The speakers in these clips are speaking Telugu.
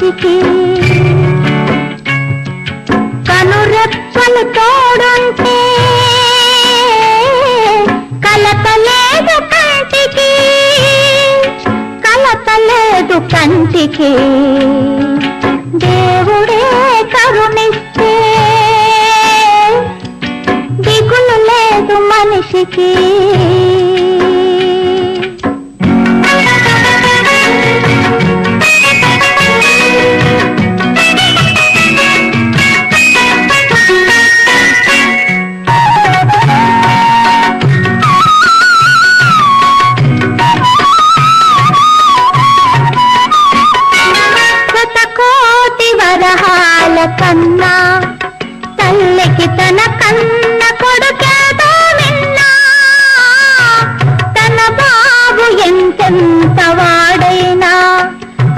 మనిషికి కనురెప్పలు తోడుంటే కలతలేదు కంటికి, కలతలేదు కంటికి. దేవుడే కరుణిస్తే దిగులు లేదు మనిషికి. వరహాల కన్నా తల్లికి తన కన్న కొడుకేదో విన్నా, తన బాబు ఎంతెంత వాడైనా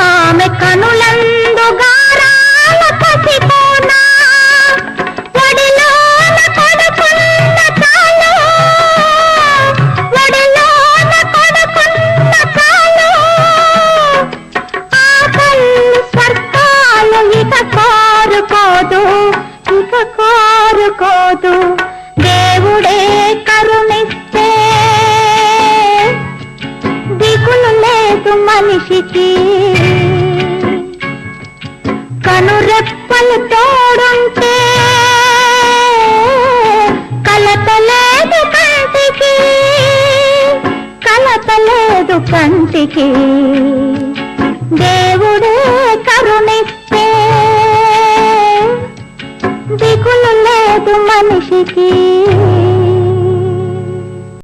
ఆమె కనులందు గారాల పసిపోనా. ఒడిలోన కొడుకున్న చాలు, ఒడిలోన కొడుకున్న చాలు, ఆ తల్లి స్వర్గాలు ఇక కోరుకోదు, ఇక కోరుకోదు. దేవుడే కరుణిస్తే దిగులు లేదు మనిషికి. కనురెప్పలు తోడుంటే కలతలేదు కంటికి, కలతలేదు కంటికి. దేవుడే కరుణిస్తే దిగులు లేదు మనిషికి.